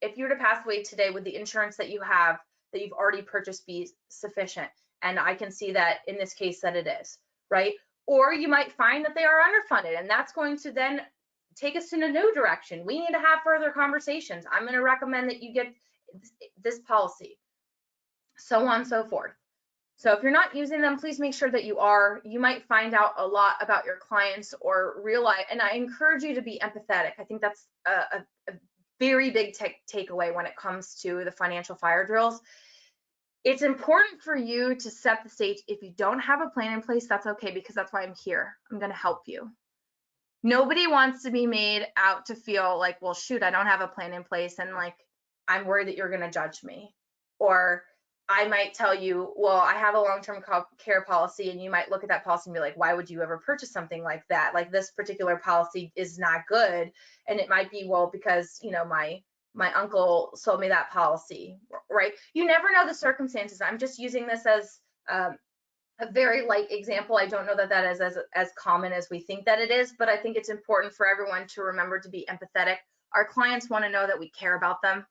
if you were to pass away today, would the insurance that you have, that you've already purchased, be sufficient? And I can see that in this case that it is, right? Or you might find that they are underfunded, and that's going to then take us in a new direction. We need to have further conversations. I'm going to recommend that you get this policy. so on and so forth. So if you're not using them, please make sure that you are. You might find out a lot about your clients or realize, and I encourage you to be empathetic. I think that's a very big takeaway when it comes to the financial fire drills. It's important for you to set the stage. If you don't have a plan in place, that's okay, because that's why I'm here. I'm going to help you. Nobody wants to be made out to feel like, well, shoot, I don't have a plan in place, and like, I'm worried that you're going to judge me. Or I might tell you, well, I have a long-term care policy, and you might look at that policy and be like, why would you ever purchase something like that? Like, this particular policy is not good. And it might be, well, because, you know, my uncle sold me that policy, right? You never know the circumstances. I'm just using this as a very light example. I don't know that that is as common as we think that it is, but I think it's important for everyone to remember to be empathetic. Our clients want to know that we care about them,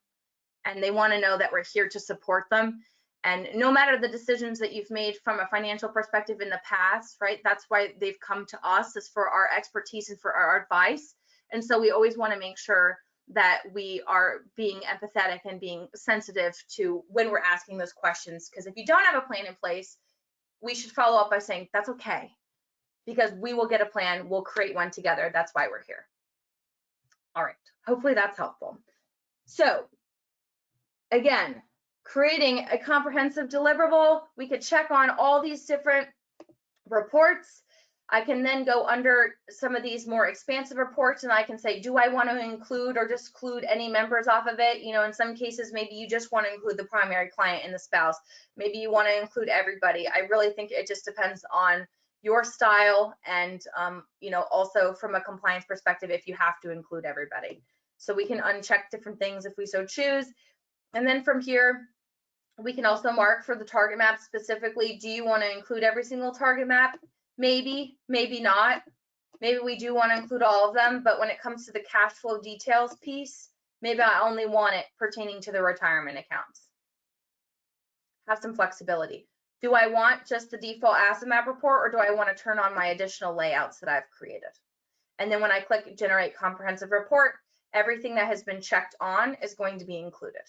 and they want to know that we're here to support them. And no matter the decisions that you've made from a financial perspective in the past, right? That's why they've come to us, is for our expertise and for our advice. And so we always want to make sure that we are being empathetic and being sensitive to when we're asking those questions. Because if you don't have a plan in place, we should follow up by saying, that's okay, because we will get a plan. We'll create one together. That's why we're here. All right. Hopefully that's helpful. So again, creating a comprehensive deliverable, we could check on all these different reports. I can then go under some of these more expansive reports, and I can say, do I want to include or exclude any members off of it? You know, in some cases, maybe you just want to include the primary client and the spouse. Maybe you want to include everybody. I really think it just depends on your style, and you know, also from a compliance perspective, if you have to include everybody. So we can uncheck different things if we so choose. And then from here, we can also mark for the target map specifically. Do you want to include every single target map? Maybe, maybe not. Maybe we do want to include all of them, but when it comes to the cash flow details piece, maybe I only want it pertaining to the retirement accounts. Have some flexibility. Do I want just the default asset map report, or do I want to turn on my additional layouts that I've created? And then when I click generate comprehensive report, everything that has been checked on is going to be included.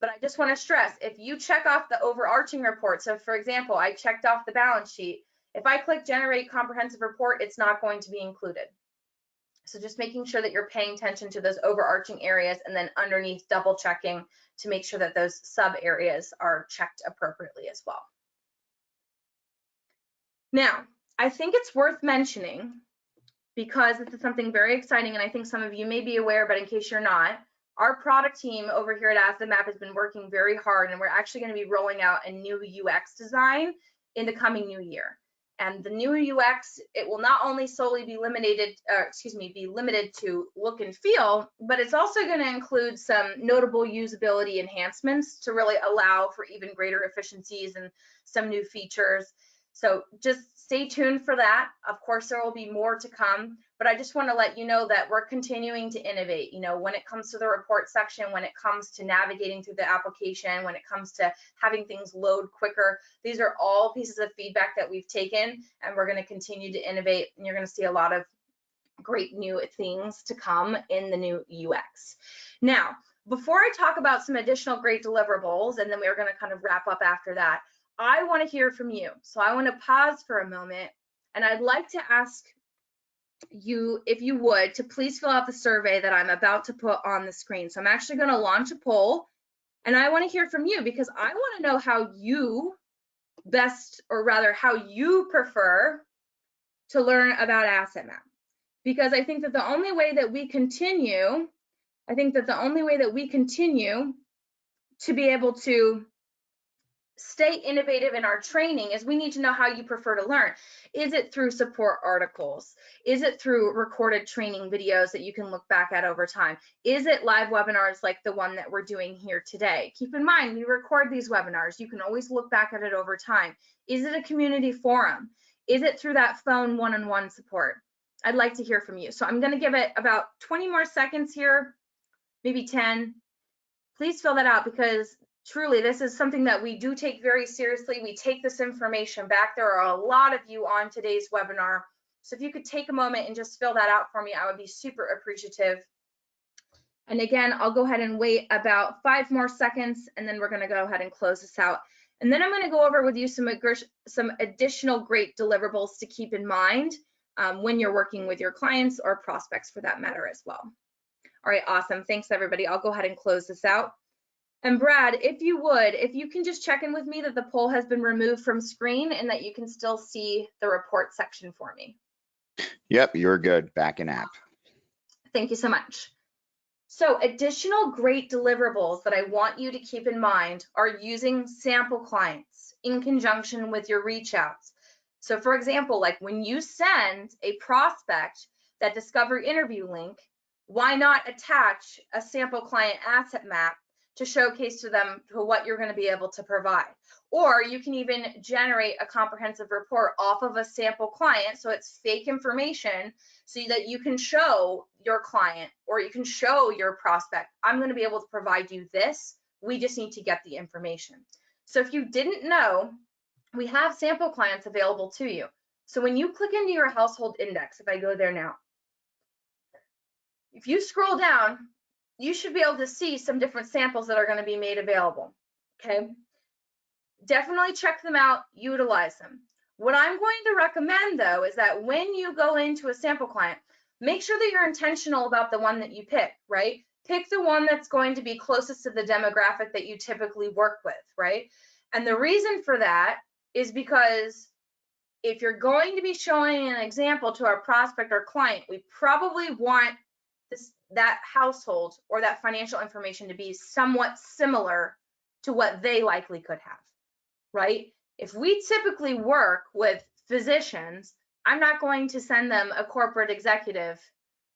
But I just want to stress, if you check off the overarching report, so for example, I checked off the balance sheet, if I click generate comprehensive report, it's not going to be included. So just making sure that you're paying attention to those overarching areas, and then underneath double checking to make sure that those sub areas are checked appropriately as well. Now, I think it's worth mentioning, because this is something very exciting, and I think some of you may be aware, but in case you're not, our product team over here at Asset Map has been working very hard, and we're actually going to be rolling out a new UX design in the coming new year. And the new UX, it will not only solely be limited to look and feel, but it's also going to include some notable usability enhancements to really allow for even greater efficiencies and some new features. So just stay tuned for that. Of course, there will be more to come, but I just want to let you know that we're continuing to innovate. You know, when it comes to the report section, when it comes to navigating through the application, when it comes to having things load quicker, these are all pieces of feedback that we've taken, and we're going to continue to innovate, and you're going to see a lot of great new things to come in the new UX. Now, before I talk about some additional great deliverables, and then we're going to kind of wrap up after that, I want to hear from you. So I want to pause for a moment, and I'd like to ask you, if you would, to please fill out the survey that I'm about to put on the screen. So I'm actually going to launch a poll, and I want to hear from you, because I want to know how you best, or rather how you prefer to learn about Asset Map. Because I think that the only way that we continue, to be able to stay innovative in our training is we need to know how you prefer to learn. Is it through support articles? Is it through recorded training videos that you can look back at over time? Is it live webinars like the one that we're doing here today? Keep in mind, we record these webinars. You can always look back at it over time. Is it a community forum? Is it through that phone one-on-one support? I'd like to hear from you. So I'm going to give it about 20 more seconds here, maybe 10. Please fill that out, because truly, this is something that we do take very seriously. We take this information back. There are a lot of you on today's webinar. So if you could take a moment and just fill that out for me, I would be super appreciative. And again, I'll go ahead and wait about 5 more seconds, and then we're going to go ahead and close this out. And then I'm going to go over with you some additional great deliverables to keep in mind when you're working with your clients or prospects for that matter as well. All right, awesome. Thanks, everybody. I'll go ahead and close this out. And Brad, if you can just check in with me that the poll has been removed from screen and that you can still see the report section for me. Yep, you're good. Back in app. Thank you so much. So additional great deliverables that I want you to keep in mind are using sample clients in conjunction with your reach outs. So for example, like when you send a prospect that discovery interview link, why not attach a sample client asset map to showcase to them what you're going to be able to provide? Or you can even generate a comprehensive report off of a sample client, so it's fake information, so that you can show your client or you can show your prospect, I'm going to be able to provide you this. We just need to get the information. So if you didn't know, we have sample clients available to you. So when you click into your household index, if I go there now, if you scroll down, you should be able to see some different samples that are going to be made available. Okay. Definitely check them out, utilize them. What I'm going to recommend though is that when you go into a sample client, make sure that you're intentional about the one that you pick, right? Pick the one that's going to be closest to the demographic that you typically work with, right? And the reason for that is because if you're going to be showing an example to our prospect or client, we probably want that household or that financial information to be somewhat similar to what they likely could have, right? If we typically work with physicians, I'm not going to send them a corporate executive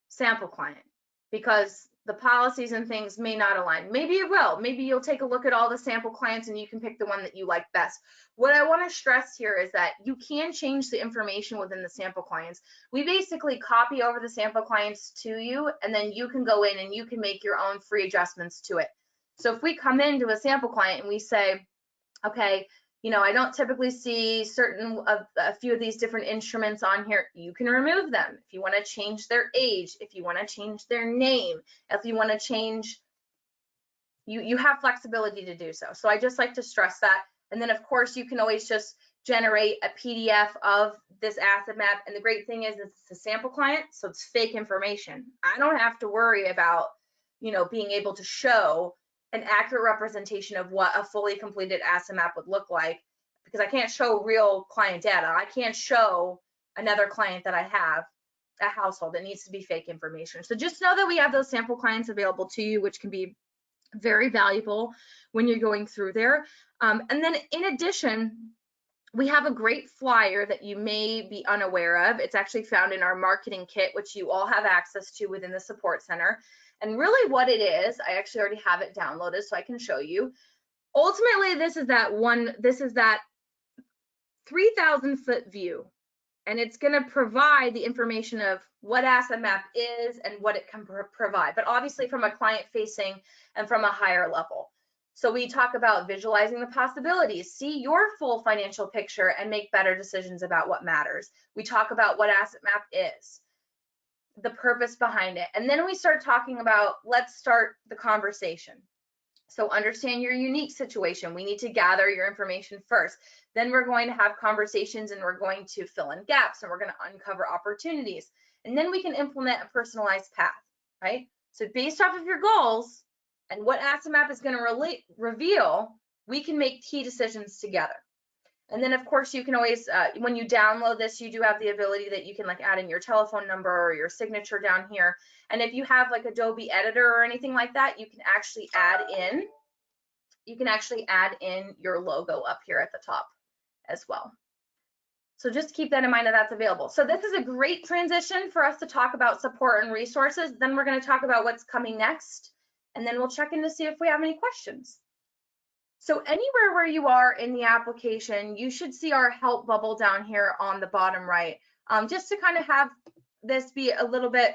sample client because the policies and things may not align. Maybe it will. Maybe you'll take a look at all the sample clients and you can pick the one that you like best. What I want to stress here is that you can change the information within the sample clients. We basically copy over the sample clients to you, and then you can go in and you can make your own free adjustments to it. So if we come into a sample client and we say, okay, you know, I don't typically see a few of these different instruments on here. You can remove them. If you want to change their age, if you want to change their name, if you want to change, you have flexibility to do so. So I just like to stress that. And then of course you can always just generate a PDF of this asset map. And the great thing is it's a sample client, so it's fake information. I don't have to worry about, you know, being able to show an accurate representation of what a fully completed asset map would look like, because I can't show real client data. I can't show another client that I have, a household. It needs to be fake information. So just know that we have those sample clients available to you, which can be very valuable when you're going through there. And then in addition, we have a great flyer that you may be unaware of. It's actually found in our marketing kit, which you all have access to within the support center. And really what it is, I actually already have it downloaded so I can show you. Ultimately, this is that 3,000 foot view, and it's going to provide the information of what asset map is and what it can provide, but obviously from a client facing and from a higher level. So we talk about visualizing the possibilities, see your full financial picture and make better decisions about what matters. We talk about what asset map is, the purpose behind it. And then we start talking about, let's start the conversation. So understand your unique situation. We need to gather your information first. Then we're going to have conversations and we're going to fill in gaps and we're going to uncover opportunities. And then we can implement a personalized path, right? So based off of your goals and what asset map is going to reveal, we can make key decisions together. And then of course you can always, when you download this, you do have the ability that you can like add in your telephone number or your signature down here. And if you have like Adobe Editor or anything like that, you can actually add in your logo up here at the top as well. So just keep that in mind that that's available. So this is a great transition for us to talk about support and resources. Then we're going to talk about what's coming next, and then we'll check in to see if we have any questions. So anywhere where you are in the application, you should see our help bubble down here on the bottom right. Just to kind of have this be a little bit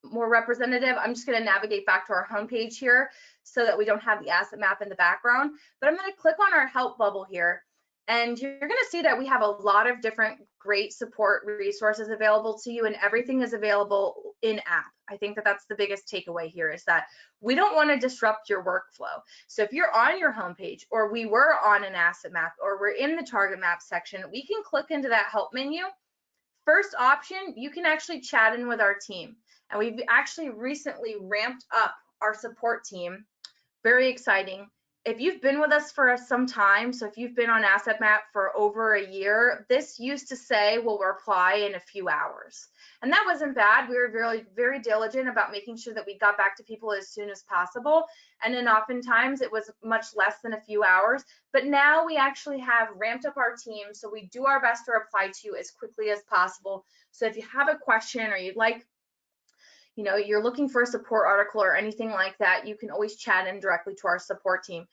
more representative, I'm just going to navigate back to our homepage here so that we don't have the asset map in the background. But I'm going to click on our help bubble here. And you're going to see that we have a lot of different great support resources available to you, and everything is available in app. I think that that's the biggest takeaway here, is that we don't want to disrupt your workflow. So if you're on your homepage, or we were on an asset map, or we're in the target map section, we can click into that help menu. First option, you can actually chat in with our team. And we've actually recently ramped up our support team. Very exciting. If you've been with us for some time, so if you've been on Asset Map for over a year, this used to say we'll reply in a few hours. And that wasn't bad. We were very diligent about making sure that we got back to people as soon as possible. And then oftentimes it was much less than a few hours. But now we actually have ramped up our team, so we do our best to reply to you as quickly as possible. So if you have a question, or you'd like, you're looking for a support article or anything like that, you can always chat in directly to our support team.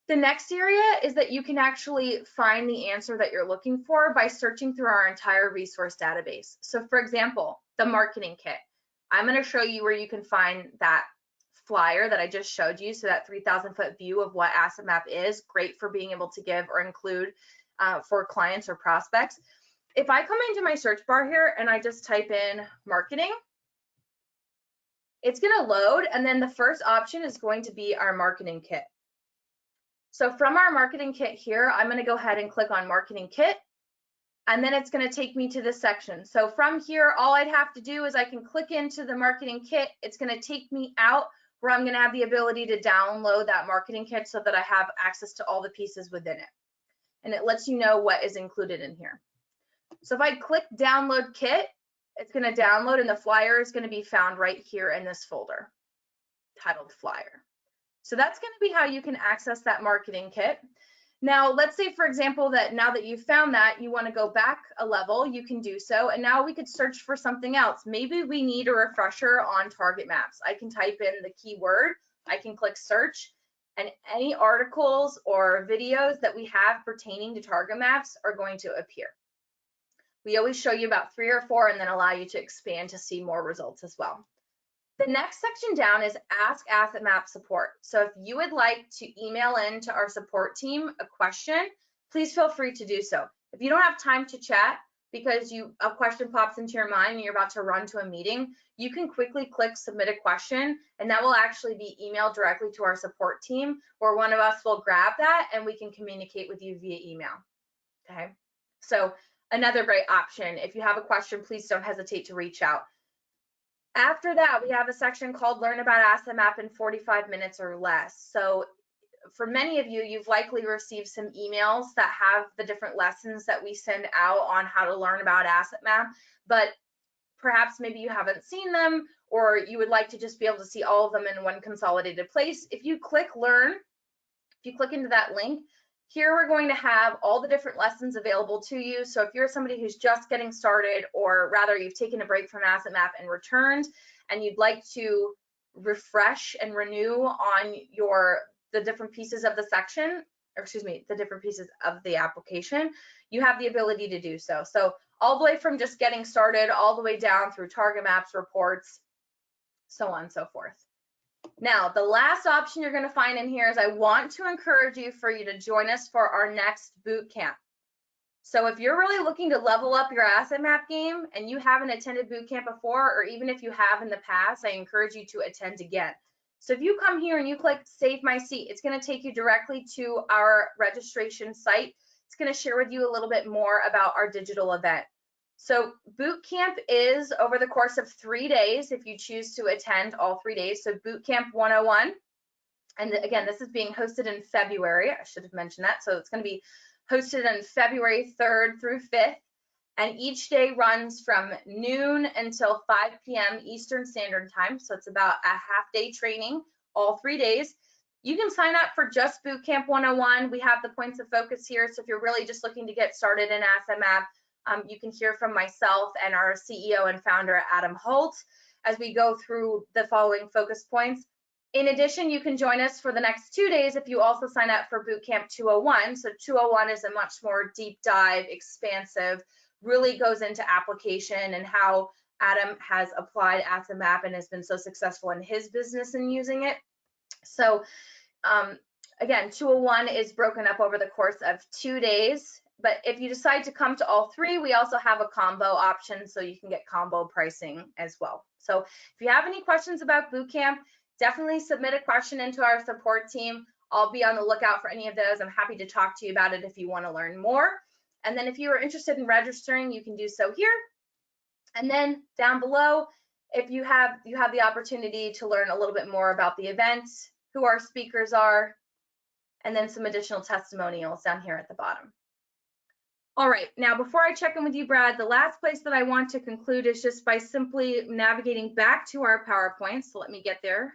The next area is that you can actually find the answer that you're looking for by searching through our entire resource database. So for example, the marketing kit. I'm going to show you where you can find that flyer that I just showed you. So that 3,000-foot view of what Asset Map is, great for being able to give or include for clients or prospects. If I come into my search bar here and I just type in marketing, it's going to load, and then the first option is going to be our marketing kit. So from our marketing kit here, I'm going to go ahead and click on marketing kit, and then it's going to take me to this section. So from here, all I'd have to do is I can click into the marketing kit. It's going to take me out where I'm going to have the ability to download that marketing kit so that I have access to all the pieces within it. And it lets you know what is included in here. So if I click download kit, it's going to download, and the flyer is going to be found right here in this folder titled flyer. So that's going to be how you can access that marketing kit. Now, let's say, for example, that now that you've found that, you want to go back a level, you can do so. And now we could search for something else. Maybe we need a refresher on target maps. I can type in the keyword, I can click search, and any articles or videos that we have pertaining to target maps are going to appear. We always show you about 3 or 4 and then allow you to expand to see more results as well. The next section down is Ask Asset Map Support. So if you would like to email in to our support team a question, please feel free to do so. If you don't have time to chat because a question pops into your mind and you're about to run to a meeting, you can quickly click submit a question, and that will actually be emailed directly to our support team, where one of us will grab that and we can communicate with you via email. Okay, so another great option. If you have a question, please don't hesitate to reach out. After that, we have a section called Learn About Asset Map in 45 minutes or less. So for many of you, you've likely received some emails that have the different lessons that we send out on how to learn about Asset Map, but perhaps maybe you haven't seen them, or you would like to just be able to see all of them in one consolidated place. If you click Learn, if you click into that link, here we're going to have all the different lessons available to you. So if you're somebody who's just getting started, or rather you've taken a break from Asset Map and returned, and you'd like to refresh and renew on the different pieces of the section, or excuse me, the different pieces of the application, you have the ability to do so. So all the way from just getting started, all the way down through target maps, reports, so on and so forth. Now, the last option you're going to find in here is I want to encourage you for you to join us for our next boot camp. So if you're really looking to level up your asset map game and you haven't attended boot camp before, or even if you have in the past, I encourage you to attend again. So if you come here and you click Save My Seat, it's going to take you directly to our registration site. It's going to share with you a little bit more about our digital event. So boot camp is over the course of 3 days if you choose to attend all 3 days. So Bootcamp 101, and again, this is being hosted in February. I should have mentioned that. So it's going to be hosted on February 3rd through 5th, and each day runs from noon until 5 p.m. Eastern Standard Time. So it's about a half-day training all 3 days. You can sign up for just Bootcamp 101. We have the points of focus here. So if you're really just looking to get started in Asset Map, you can hear from myself and our CEO and founder, Adam Holt, as we go through the following focus points. In addition, you can join us for the next 2 days if you also sign up for Bootcamp 201. So 201 is a much more deep dive, expansive, really goes into application and how Adam has applied Asset Map and has been so successful in his business in using it. So again, 201 is broken up over the course of 2 days. But if you decide to come to all 3, we also have a combo option, so you can get combo pricing as well. So if you have any questions about Bootcamp, definitely submit a question into our support team. I'll be on the lookout for any of those. I'm happy to talk to you about it if you want to learn more. And then if you are interested in registering, you can do so here. And then down below, if you have the opportunity to learn a little bit more about the event, who our speakers are, and then some additional testimonials down here at the bottom. All right, now before I check in with you, Brad, the last place that I want to conclude is just by simply navigating back to our PowerPoint. So let me get there.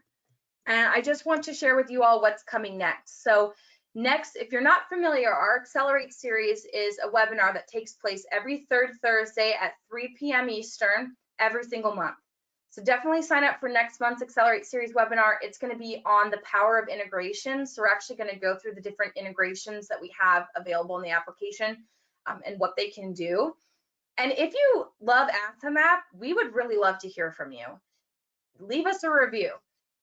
And I just want to share with you all what's coming next. So next, if you're not familiar, our Accelerate series is a webinar that takes place every third Thursday at 3 p.m. Eastern every single month. So definitely sign up for next month's Accelerate series webinar. It's going to be on the power of integration. So we're actually going to go through the different integrations that we have available in the application and what they can do. And if you love AssetMap, we would really love to hear from you. Leave us a review.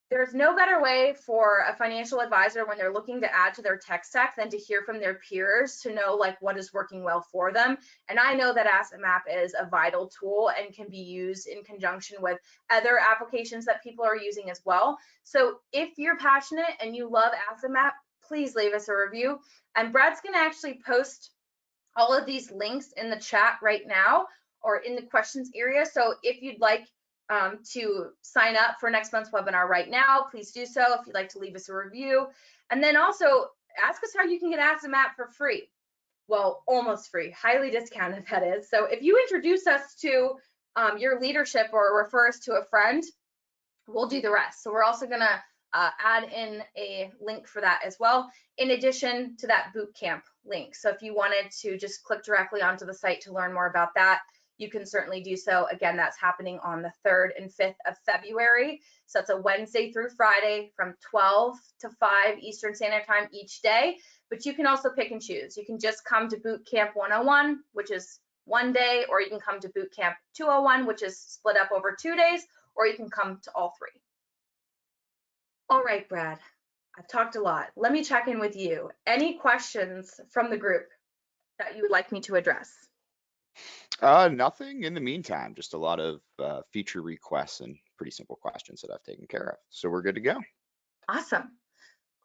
There's no better way for a financial advisor when they're looking to add to their tech stack than to hear from their peers to know like what is working well for them. And I know that AssetMap is a vital tool and can be used in conjunction with other applications that people are using as well. So if you're passionate and you love AssetMap, please leave us a review. And Brad's going to actually post all of these links in the chat right now or in the questions area. So if you'd like to sign up for next month's webinar right now, please do so if you'd like to leave us a review. And then also ask us how you can get AssetMap for free. Well, almost free, highly discounted that is. So if you introduce us to your leadership or refer us to a friend, we'll do the rest. So we're also gonna add in a link for that as well, in addition to that Bootcamp link. So if you wanted to just click directly onto the site to learn more about that, you can certainly do so. Again, that's happening on the 3rd and 5th of February. So it's a Wednesday through Friday from 12 to 5 Eastern Standard Time each day. But you can also pick and choose. You can just come to Bootcamp 101, which is one day, or you can come to Bootcamp 201, which is split up over 2 days, or you can come to all 3. All right, Brad, I've talked a lot. Let me check in with you. Any questions from the group that you would like me to address? Nothing in the meantime, just a lot of feature requests and pretty simple questions that I've taken care of. So we're good to go. Awesome.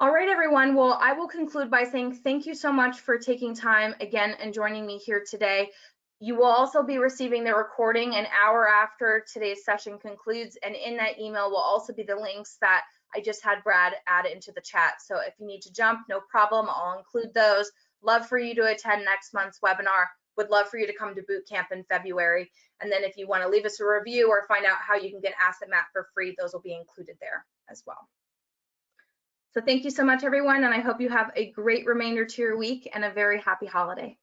All right, everyone. Well, I will conclude by saying thank you so much for taking time again and joining me here today. You will also be receiving the recording an hour after today's session concludes, and in that email will also be the links that I just had Brad add into the chat. So if you need to jump, no problem, I'll include those. Love for you to attend next month's webinar. Would love for you to come to Bootcamp in February. And then if you want to leave us a review or find out how you can get AssetMap for free, those will be included there as well. So thank you so much, everyone, and I hope you have a great remainder to your week and a very happy holiday.